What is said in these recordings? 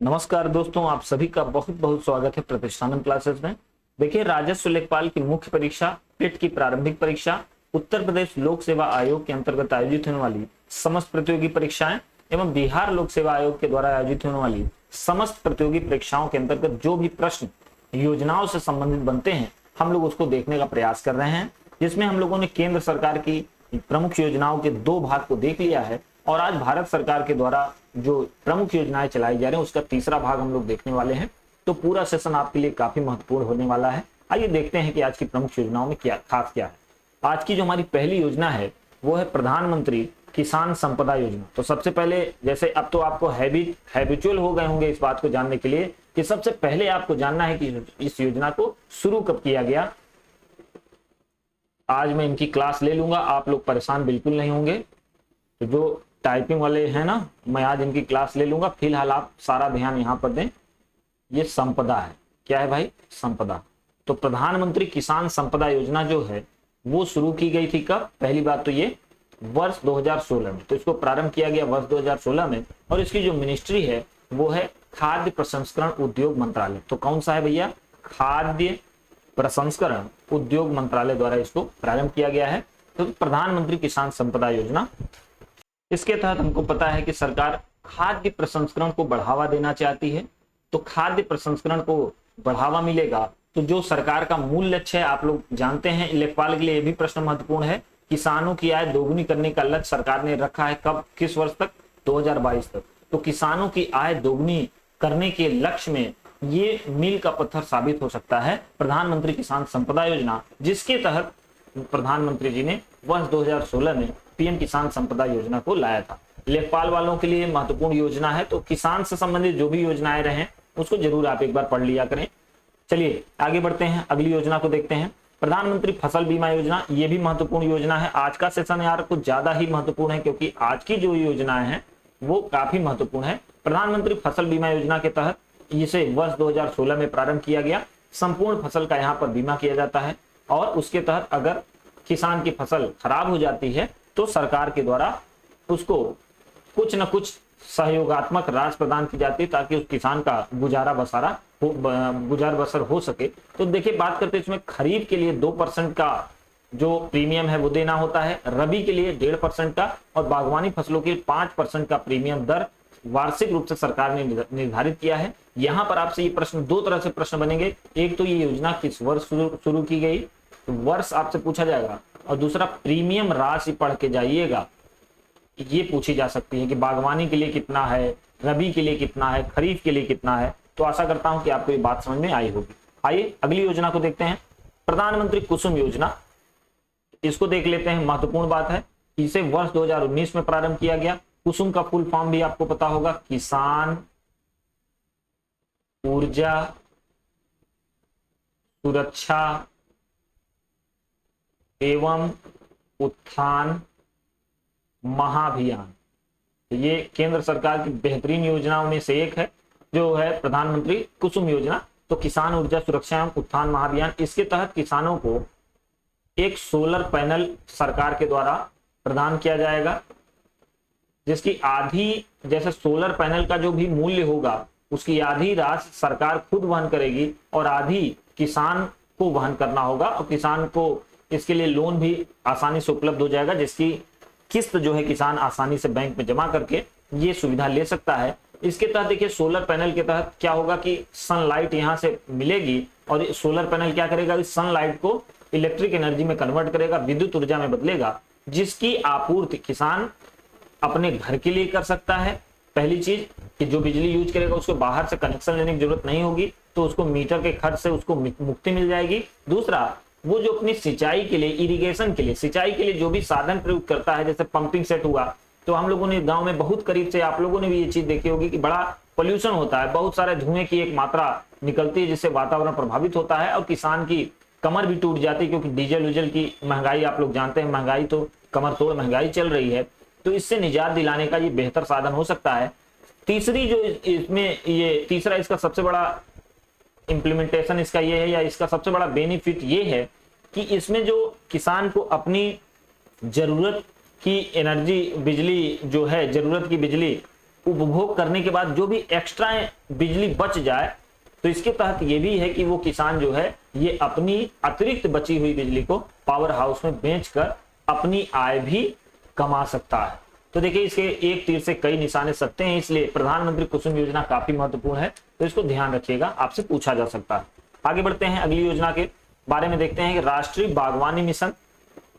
नमस्कार दोस्तों, आप सभी का बहुत बहुत स्वागत है प्रतिष्ठानम क्लासेस में। देखिए, राजस्व लेखपाल की मुख्य परीक्षा टेट की प्रारंभिक परीक्षा, उत्तर प्रदेश लोक सेवा आयोग के अंतर्गत आयोजित होने वाली समस्त प्रतियोगी परीक्षाएं एवं बिहार लोक सेवा आयोग के द्वारा आयोजित होने वाली समस्त प्रतियोगी परीक्षाओं के अंतर्गत जो भी प्रश्न योजनाओं से संबंधित बनते हैं, हम लोग उसको देखने का प्रयास कर रहे हैं, जिसमें हम लोगों ने केंद्र सरकार की प्रमुख योजनाओं के 2 भाग को देख लिया है और आज भारत सरकार के द्वारा जो प्रमुख योजनाएं चलाई जा रही हैं उसका तीसरा भाग हम लोग देखने वाले हैं। तो पूरा सेशन आपके लिए काफी महत्वपूर्ण होने वाला है। आइए देखते हैं कि आज की प्रमुख योजनाओं में क्या खास क्या है। आज की जो हमारी पहली योजना है वो है प्रधानमंत्री किसान संपदा योजना। तो सबसे पहले, जैसे अब तो आपको हैबिचुअल हो गए होंगे इस बात को जानने के लिए कि सबसे पहले आपको जानना है कि इस योजना को शुरू कब किया गया। आज मैं इनकी क्लास ले लूंगा, आप लोग परेशान बिल्कुल नहीं होंगे। तो जो टाइपिंग वाले हैं ना, मैं आज इनकी क्लास ले लूंगा। फिलहाल आप सारा ध्यान यहाँ पर दें। ये संपदा है, क्या है भाई? संपदा। तो प्रधानमंत्री किसान संपदा योजना जो है वो शुरू की गई थी कब? पहली बात तो ये वर्ष 2016 में। तो इसको प्रारंभ किया गया वर्ष 2016 में और इसकी जो मिनिस्ट्री है वो है खाद्य प्रसंस्करण उद्योग मंत्रालय। तो कौन सा है भैया? खाद्य प्रसंस्करण उद्योग मंत्रालय द्वारा इसको प्रारंभ किया गया है। तो प्रधानमंत्री किसान संपदा योजना, इसके तहत हमको पता है कि सरकार खाद्य प्रसंस्करण को बढ़ावा देना चाहती है। तो खाद्य प्रसंस्करण को बढ़ावा मिलेगा तो जो सरकार का मूल लक्ष्य है, आप लोग जानते हैं, लेखपाल के लिए भी प्रश्न महत्वपूर्ण है। किसानों की आय दोगुनी करने का लक्ष्य सरकार ने रखा है। कब? किस वर्ष तक? 2022 तक। तो किसानों की आय दोगुनी करने के लक्ष्य में ये मील का पत्थर साबित हो सकता है प्रधानमंत्री किसान संपदा योजना, जिसके तहत प्रधानमंत्री जी ने वर्ष 2016 में पीएम किसान संपदा योजना को लाया था। लेखपाल वालों के लिए महत्वपूर्ण योजना है। तो किसान से संबंधित जो भी योजनाएं रहे उसको जरूर आप एक बार पढ़ लिया करें। चलिए आगे बढ़ते हैं, अगली योजना को देखते हैं। प्रधानमंत्री फसल बीमा योजना, ये भी महत्वपूर्ण योजना है। आज का सेशन यार कुछ ज्यादा ही महत्वपूर्ण है क्योंकि आज की जो योजनाएं हैं वो काफी महत्वपूर्ण है। प्रधानमंत्री फसल बीमा योजना के तहत इसे वर्ष 2016 में प्रारंभ किया गया। संपूर्ण फसल का यहाँ पर बीमा किया जाता है और उसके तहत अगर किसान की फसल खराब हो जाती है तो सरकार के द्वारा उसको कुछ न कुछ सहयोगात्मक राशि प्रदान की जाती है ताकि उस किसान का गुजारा बसर हो सके। तो देखिए, बात करते हैं इसमें खरीफ के लिए 2% का जो प्रीमियम है वो देना होता है, रबी के लिए 1.5% का और बागवानी फसलों के 5% का प्रीमियम दर वार्षिक रूप से सरकार ने निर्धारित किया है। यहाँ पर आपसे ये प्रश्न, 2 तरह से प्रश्न बनेंगे। एक तो ये योजना किस वर्ष शुरू की गई, तो वर्ष आपसे पूछा जाएगा, और दूसरा प्रीमियम राशि पढ़ के जाइएगा। ये पूछी जा सकती है कि बागवानी के लिए कितना है, रबी के लिए कितना है, खरीफ के लिए कितना है। तो आशा करता हूं कि आपको ये बात समझ में आई होगी। आइए अगली योजना को देखते हैं, प्रधानमंत्री कुसुम योजना। इसको देख लेते हैं, महत्वपूर्ण बात है। इसे वर्ष 2019 में प्रारंभ किया गया। कुसुम का फुल फॉर्म भी आपको पता होगा, किसान ऊर्जा सुरक्षा एवं उत्थान महाभियान। ये केंद्र सरकार की बेहतरीन योजनाओं में से एक है जो है प्रधानमंत्री कुसुम योजना। तो किसान ऊर्जा सुरक्षा एवं उत्थान महाभियान, इसके तहत किसानों को एक सोलर पैनल सरकार के द्वारा प्रदान किया जाएगा, जिसकी आधी, जैसे सोलर पैनल का जो भी मूल्य होगा उसकी आधी राशि सरकार खुद वहन करेगी और आधी किसान को वहन करना होगा और किसान को इसके लिए लोन भी आसानी से उपलब्ध हो जाएगा, जिसकी किस्त जो है किसान आसानी से बैंक में जमा करके ये सुविधा ले सकता है। इसके तहत देखिए, सोलर पैनल के तहत क्या होगा कि सनलाइट यहाँ से मिलेगी और सोलर पैनल क्या करेगा, इस सनलाइट को इलेक्ट्रिक एनर्जी में कन्वर्ट करेगा, विद्युत ऊर्जा में बदलेगा, जिसकी आपूर्ति किसान अपने घर के लिए कर सकता है। पहली चीज कि जो बिजली यूज करेगा उसको बाहर से कनेक्शन लेने की जरूरत नहीं होगी, तो उसको मीटर के खर्च से उसको मुक्ति मिल जाएगी। दूसरा, वो जो अपनी सिंचाई के लिए, इरिगेशन के लिए, सिंचाई के लिए जो भी साधन प्रयोग करता है, जैसे पंपिंग सेट हुआ, तो हम लोगों ने गांव में बहुत करीब से, आप लोगों ने भी ये चीज देखी होगी कि बड़ा पोल्यूशन होता है, बहुत सारे धुएं की एक मात्रा निकलती है जिससे वातावरण प्रभावित होता है और किसान की कमर भी टूट जाती है क्योंकि डीजल उजल की महंगाई, आप लोग जानते हैं, महंगाई तो कमर तोड़ महंगाई चल रही है। तो इससे निजात दिलाने का ये बेहतर साधन हो सकता है। तीसरी जो इसमें, ये तीसरा इसका सबसे बड़ा इंप्लीमेंटेशन इसका ये है, या इसका सबसे बड़ा बेनिफिट ये है कि इसमें जो किसान को अपनी जरूरत की एनर्जी, बिजली जो है, जरूरत की बिजली उपभोग करने के बाद जो भी एक्स्ट्रा बिजली बच जाए, तो इसके तहत ये भी है कि वो किसान जो है ये अपनी अतिरिक्त बची हुई बिजली को पावर हाउस में बेचकर अपनी आय भी कमा सकता है। तो देखिए इसके एक तीर से कई निशाने सकते हैं, इसलिए प्रधानमंत्री कुसुम योजना काफी महत्वपूर्ण है, तो इसको ध्यान रखिएगा, आपसे पूछा जा सकता है। आगे बढ़ते हैं, अगली योजना के बारे में देखते हैं कि राष्ट्रीय बागवानी मिशन।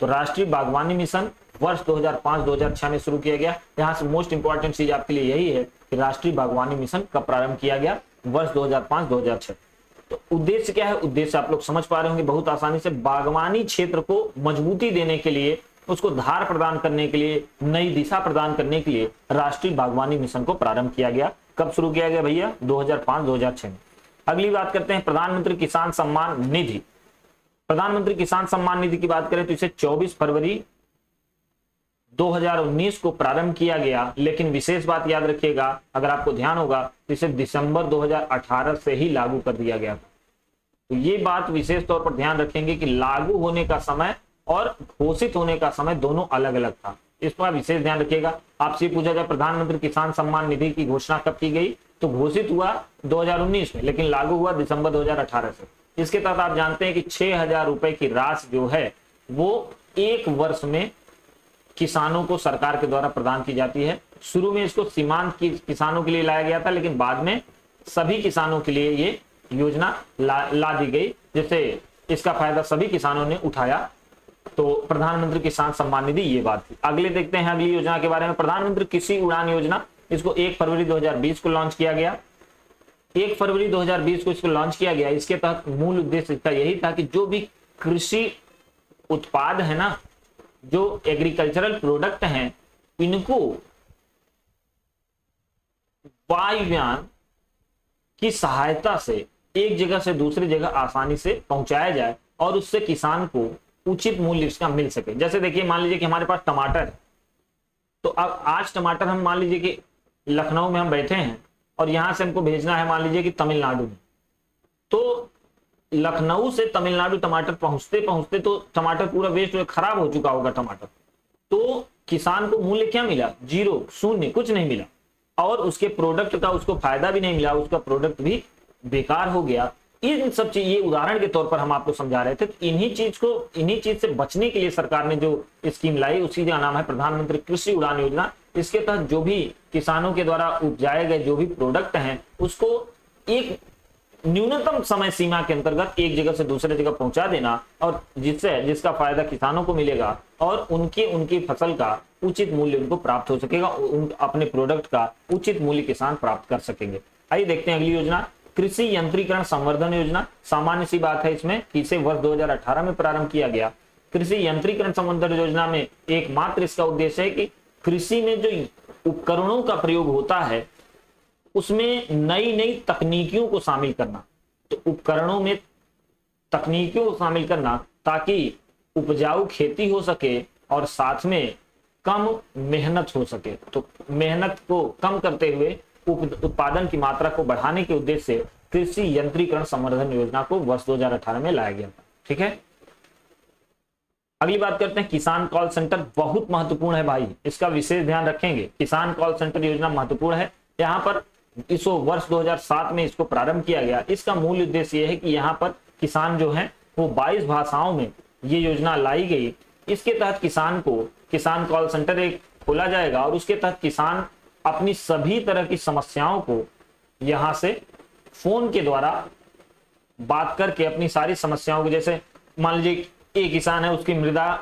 तो राष्ट्रीय बागवानी मिशन वर्ष 2005-2006 में शुरू किया गया। यहाँ से मोस्ट इंपॉर्टेंट चीज आपके लिए यही है कि राष्ट्रीय बागवानी मिशन कब प्रारंभ किया गया, वर्ष 2005-2006। तो उद्देश्य क्या है, उद्देश्य आप लोग समझ पा रहे होंगे बहुत आसानी से, बागवानी क्षेत्र को मजबूती देने के लिए, उसको धार प्रदान करने के लिए, नई दिशा प्रदान करने के लिए राष्ट्रीय बागवानी मिशन को प्रारंभ किया गया। कब शुरू किया गया भैया, 2005-2006 में। अगली बात करते हैं प्रधानमंत्री किसान सम्मान निधि। प्रधानमंत्री किसान सम्मान निधि की बात करें तो इसे 24 फरवरी 2019 को प्रारंभ किया गया, लेकिन विशेष बात याद रखिएगा, अगर आपको ध्यान होगा तो इसे दिसंबर 2018 से ही लागू कर दिया गया। तो ये बात विशेष तौर पर ध्यान रखेंगे कि लागू होने का समय और घोषित होने का समय दोनों अलग अलग था, इस पर विशेष ध्यान रखिएगा। आपसे पूछा जाए प्रधानमंत्री किसान सम्मान निधि की घोषणा कब की गई, तो घोषित हुआ 2019 में, लेकिन लागू हुआ दिसंबर 2018 से। इसके तहत आप जानते हैं कि 6,000 रुपए की राशि जो है वो एक वर्ष में किसानों को सरकार के द्वारा प्रदान की जाती है। शुरू में इसको सीमांत किसानों के लिए लाया गया था, लेकिन बाद में सभी किसानों के लिए ये योजना ला दी गई, जिससे इसका फायदा सभी किसानों ने उठाया। तो प्रधानमंत्री किसान सम्मान निधि ये बात थी। अगले देखते हैं अगली योजना के बारे में, प्रधानमंत्री कृषि उड़ान योजना। इसको 1 फरवरी 2020 को लॉन्च किया गया। 1 फरवरी 2020 को इसको लॉन्च किया गया। इसके तहत मूल उद्देश्य इसका यही था कि जो भी कृषि उत्पाद है ना, जो एग्रीकल्चरल प्रोडक्ट हैं, इनको वायुयान की सहायता से एक जगह से दूसरी जगह आसानी से पहुंचाया जाए और उससे किसान को उचित मूल्य इसका मिल सके। जैसे देखिए मान लीजिए कि हमारे पास टमाटर है, तो अब आज टमाटर हम मान लीजिए कि लखनऊ में हम बैठे हैं और यहां से हमको भेजना है मान लीजिए कि तमिलनाडु में, तो लखनऊ से तमिलनाडु टमाटर पहुंचते पहुंचते तो टमाटर पूरा वेस्ट खराब हो चुका होगा टमाटर, तो किसान को मूल्य क्या मिला, 0, शून्य, कुछ नहीं मिला, और उसके प्रोडक्ट का उसको फायदा भी नहीं मिला, उसका प्रोडक्ट भी बेकार हो गया। इन सब चीज, ये उदाहरण के तौर पर हम आपको समझा रहे थे। तो इन्हीं चीज से बचने के लिए सरकार ने जो स्कीम लाई उसी का नाम है प्रधानमंत्री कृषि उड़ान योजना। इसके तहत जो भी किसानों के द्वारा उपजाए गए जो भी प्रोडक्ट हैं उसको एक न्यूनतम समय सीमा के अंतर्गत एक जगह से दूसरे जगह पहुंचा देना, और जिसका फायदा किसानों को मिलेगा और उनकी फसल का उचित मूल्य उनको प्राप्त हो सकेगा, अपने प्रोडक्ट का उचित मूल्य किसान प्राप्त कर सकेंगे। आइए देखते हैं अगली योजना, कृषि यंत्रीकरण संवर्धन योजना। सामान्य सी बात है इसमें कि इसे वर्ष 2018 में प्रारंभ किया गया। कृषि यंत्रीकरण संवर्धन योजना में एकमात्र इसका उद्देश्य है कि कृषि में जो उपकरणों का प्रयोग होता है उसमें नई नई तकनीकियों को शामिल करना। तो उपकरणों में तकनीकियों को शामिल करना ताकि उपजाऊ खेती हो सके और साथ में कम मेहनत हो सके। तो मेहनत को कम करते हुए उत्पादन की मात्रा को बढ़ाने के उद्देश्य से कृषि यंत्रीकरण संवर्धन योजना को वर्ष 2018 में लाया गया था। ठीक है, अगली बात करते हैं किसान कॉल सेंटर। बहुत महत्वपूर्ण है भाई, इसका विशेष ध्यान रखेंगे। किसान कॉल सेंटर योजना महत्वपूर्ण है। यहाँ पर इस वर्ष 2007 में इसको प्रारंभ किया गया। इसका मूल उद्देश्य यह है कि यहाँ पर किसान जो है वो 22 भाषाओं में ये योजना लाई गई। इसके तहत किसान को किसान कॉल सेंटर एक खोला जाएगा और उसके तहत किसान अपनी सभी तरह की समस्याओं को यहां से फोन के द्वारा बात करके अपनी सारी समस्याओं को, जैसे मान लीजिए एक किसान है उसकी मृदा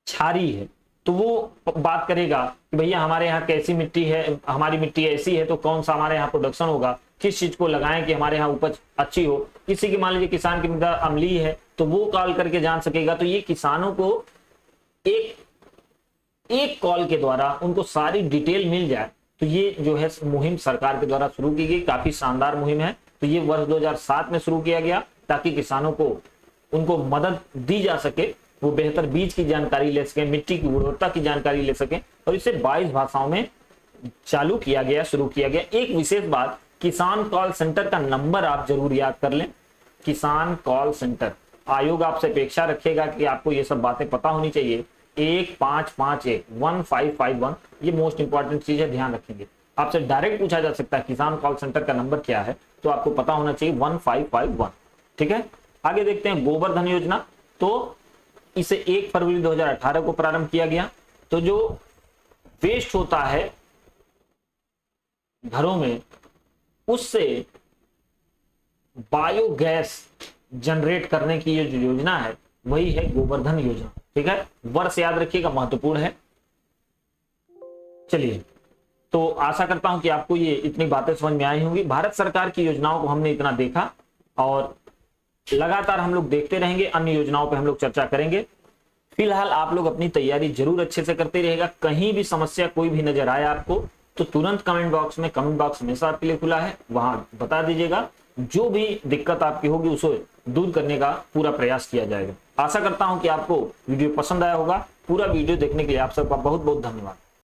क्षारीय है तो वो बात करेगा कि भैया हमारे यहाँ कैसी मिट्टी है, हमारी मिट्टी ऐसी है तो कौन सा हमारे यहाँ प्रोडक्शन होगा, किस चीज को लगाएं कि हमारे यहाँ उपज अच्छी हो। किसी की मान लीजिए किसान की मृदा अम्लीय है तो वो कॉल करके जान सकेगा। तो ये किसानों को एक कॉल के द्वारा उनको सारी डिटेल मिल जाए। तो ये जो है मुहिम सरकार के द्वारा शुरू की गई, काफी शानदार मुहिम है। तो ये वर्ष 2007 में शुरू किया गया ताकि किसानों को उनको मदद दी जा सके, वो बेहतर बीज की जानकारी ले सके, मिट्टी की गुणवत्ता की जानकारी ले सके, और इसे 22 भाषाओं में चालू किया गया, शुरू किया गया। एक विशेष बात, किसान कॉल सेंटर का नंबर आप जरूर याद कर लें। किसान कॉल सेंटर आयोग आपसे अपेक्षा रखेगा कि आपको ये सब बातें पता होनी चाहिए। 1551 1551, ये मोस्ट इंपॉर्टेंट चीज है, ध्यान रखेंगे। आपसे डायरेक्ट पूछा जा सकता है किसान कॉल सेंटर का नंबर क्या है, तो आपको पता होना चाहिए 1551। ठीक है, आगे देखते हैं गोबर धन योजना। तो इसे 1 फरवरी 2018 को प्रारंभ किया गया। तो जो वेस्ट होता है घरों में, उससे बायोगैस जनरेट करने की ये जो योजना है वही है गोवर्धन योजना। ठीक है, वर्ष याद रखिएगा, महत्वपूर्ण है। चलिए, तो आशा करता हूं कि आपको ये इतनी बातें समझ में आई होंगी। भारत सरकार की योजनाओं को हमने इतना देखा और लगातार हम लोग देखते रहेंगे, अन्य योजनाओं पे हम लोग चर्चा करेंगे। फिलहाल आप लोग अपनी तैयारी जरूर अच्छे से करते रहिएगा। कहीं भी समस्या कोई भी नजर आए आपको तो तुरंत कमेंट बॉक्स में, कमेंट बॉक्स हमेशा आपके लिए खुला है, वहां बता दीजिएगा। जो भी दिक्कत आपकी होगी उसे दूर करने का पूरा प्रयास किया जाएगा। आशा करता हूं कि आपको वीडियो पसंद आया होगा। पूरा वीडियो देखने के लिए आप सबका बहुत बहुत धन्यवाद।